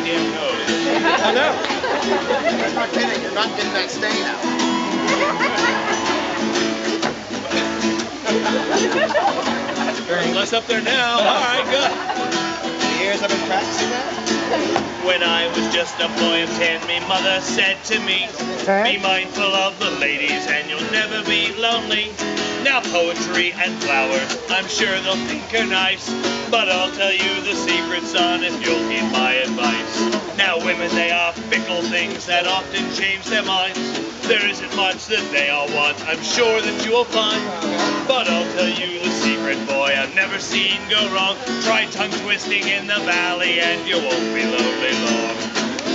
damn nose. I know. I'm not kidding. You're not getting that stain out. There's less up there now. All right, good. The years I've been practicing that? When I was just a boy of 10, me mother said to me, be mindful of the ladies and you'll never be lonely. Now poetry and flowers, I'm sure they'll think are nice, but I'll tell you the secret, son, if you'll heed my advice. Now women, they are fickle things that often change their minds. There isn't much that they all want, I'm sure that you will find. But I'll tell you the secret, boy, I've never seen go wrong. Try tongue twisting in the valley and you won't be lonely long.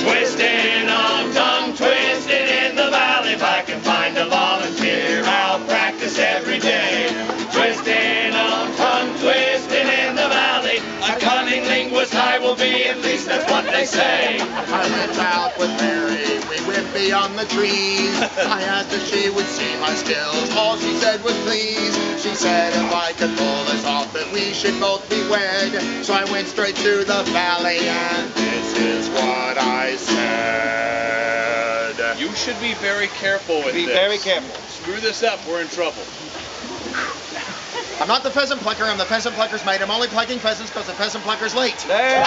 Twisting on tongue twisting in the valley. If I can find a volunteer, I'll practice every day. Twisting on tongue twisting in the valley. A cunning linguist I will be, at least that's what they say. I went out with Mary, we went beyond the trees. I asked if she would see my skills, all she said was please. She said if I could pull this off that we should both be wed. So I went straight through the valley and this is what I said. You should be very careful with this. Be very careful. Screw this up, we're in trouble. I'm not the pheasant plucker, I'm the pheasant plucker's mate. I'm only plucking pheasants because the pheasant plucker's late. There.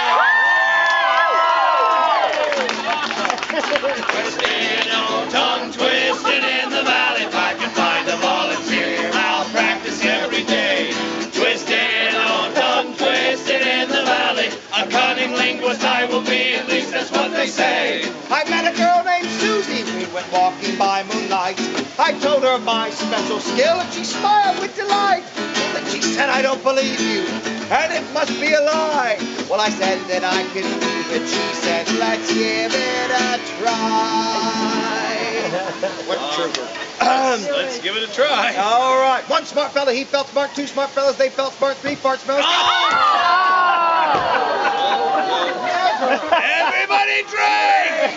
Twisting on tongue twisting in the valley. If I can find a volunteer, I'll practice every day. Twisting on tongue twisting in the valley. A cunning linguist I will be, at least that's what they say. I met a girl named Susie. We went walking by moonlight. I told her my special skill and she smiled with delight. But she said, I don't believe you, and it must be a lie. Well, I said that I could prove it. She said, let's give it a try. What trooper? Let's give it a try. All right. One smart fella, he felt smart. Two smart fellas, they felt smart. Three fart smells. Everybody drink!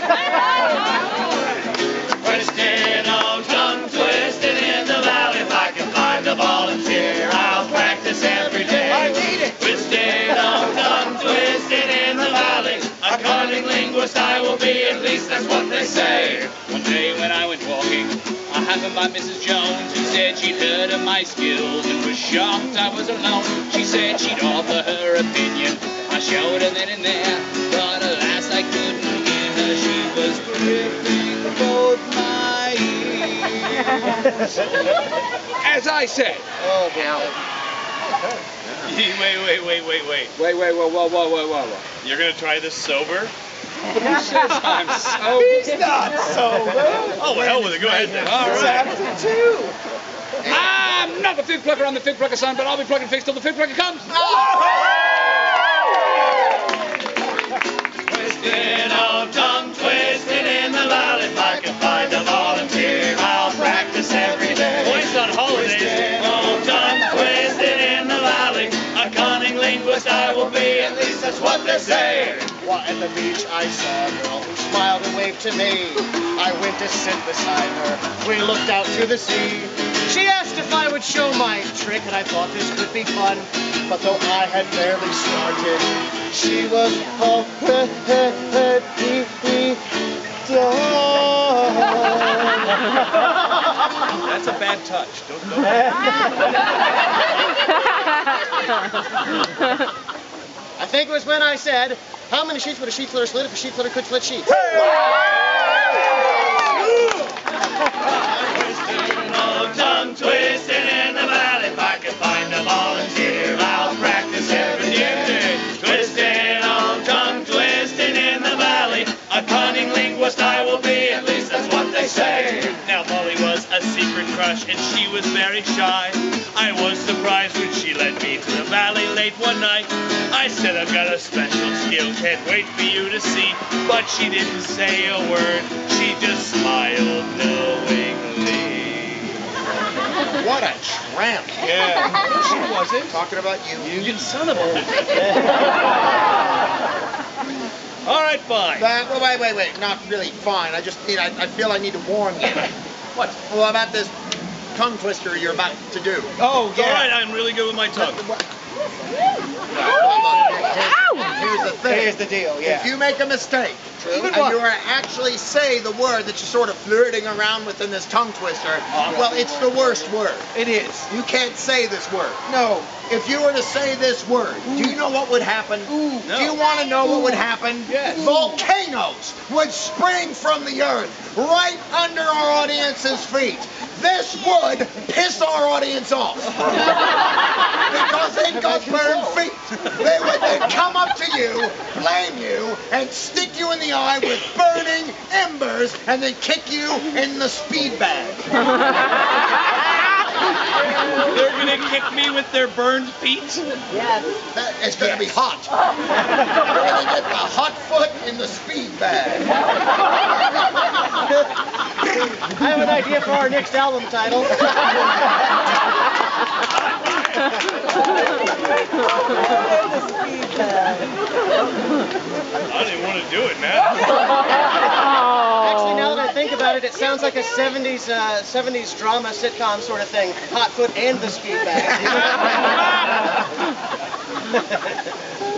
Twisting on tongue twisting in the valley. If I can find a volunteer, I'll practice every day. I need it. Twisting on tongue twisting in the valley. A cunning linguist I will be, at least that's what they say. One day when I went walking, I happened by Mrs. Jones, who said she'd heard of my skills and was shocked I was alone. She said she'd offer her opinion. I showed her then and there, but alas I couldn't hear her. She was gripping both my ears. As I said. Oh, boy. Wait. Wait, whoa. You're gonna try this sober? Who says I'm sober? He's not sober. Oh, well, hell with it. Go ahead then. All It's right. after 2. I'm not the fig plucker, I'm the fig plucker son, but I'll be plucking figs till the fig plucker comes. Twisting on tongue twisting in the valley. If I can find a volunteer, I'll practice every day. Boys on holidays. Twisting on tongue twisting in the valley. A cunning linguist I will be, at least that's what they say. Well, at the beach I saw a girl who smiled and waved to me. I went to sit beside her. We looked out to the sea. She asked if I would show my trick, and I thought this could be fun. But though I had barely started, she was already done. That's a bad touch. Don't go I think it was when I said, how many sheets would a sheet flitter split if a sheet flitter could split sheets? Twisting on tongue twisting in the valley. If I can find a volunteer, I'll practice every day. Twisting on tongue twisting in the valley. A cunning linguist I will be, at least that's what they say. Now Molly was a secret crush and she was very shy. I was surprised when she led me to the valley late one night. I said I've got a special skill, can't wait for you to see. But she didn't say a word, she just smiled knowingly. What a tramp. Yeah, she wasn't. Talking about you. You son of a... All right, fine. Wait. Not really fine. I feel I need to warn you. What? Well, about this tongue twister you're about to do. Oh, yeah. All right, I'm really good with my tongue. Ow! here's the thing. Here's the deal, yeah. If you make a mistake, Even and what? you are actually say the word that you're sort of flirting around with in this tongue twister, well, it's the worst word. It is. You can't say this word. No. If you were to say this word, do you know what would happen? Ooh. Do you want to know what would happen? Yes. Volcanoes would spring from the earth right under our audience's feet. This would piss our audience off. Because they've got burned feet. They would then come up to you, blame you, and stick you in the eye with burning embers, and then kick you in the speed bag. They're gonna kick me with their burned feet? Yes. It's gonna be hot. You're gonna get the hot foot in the speed bag. I have an idea for our next album title. I don't even want to do it now. Actually, now that I think about it, it sounds like a 70s drama sitcom sort of thing. Hot foot and the speed bag.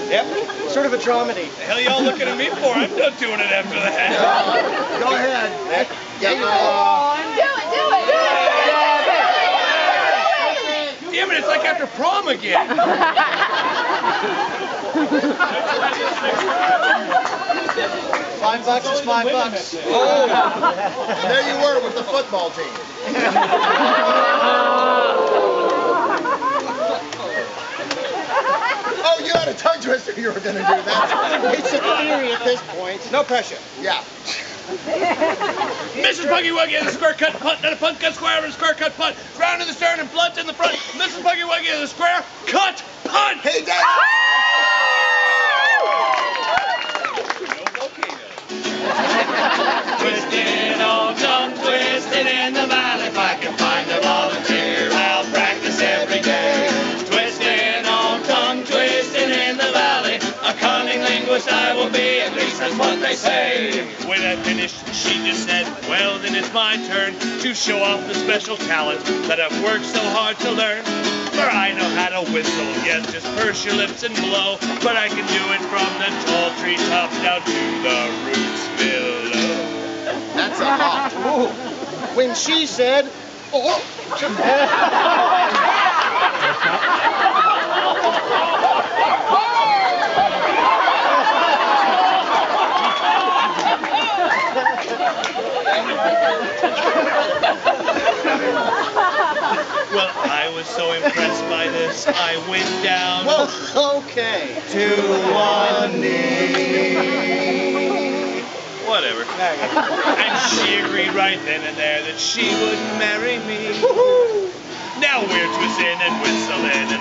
Yep. Sort of a dramedy. The hell y'all looking at me for? I'm done doing it after that. Go ahead. Yeah, Do it. Damn it, it's like after prom again. $5 is $5. Oh, there you were with the football team. Oh, you had a tongue twister. You were going to do that. It's a theory at this point. No pressure. Yeah. Mrs. Puggy Wuggy has a square cut punt, not a punt cut square, but a square cut punt. Round in the stern and blunt in the front. Mrs. Puggy Wuggy has a square cut punt. Hey, Dad. Twisting, oh, tongue twisting in the valley. If I can find a volunteer, I'll practice every day. Twisting, oh, tongue twisting in the valley. A cunning linguist I will be, at least that's what they say. When I finished, she just said, well, then it's my turn to show off the special talent that I've worked so hard to learn. For I know how to whistle, yes, just purse your lips and blow. But I can do it from the tall treetops down to the roots below. That's a hot. Ooh. When she said, oh. Well, I was so impressed by this, I went down. Well, okay. To one knee. Whatever. And she agreed right then and there that she would marry me. Now we're twisting and whistling and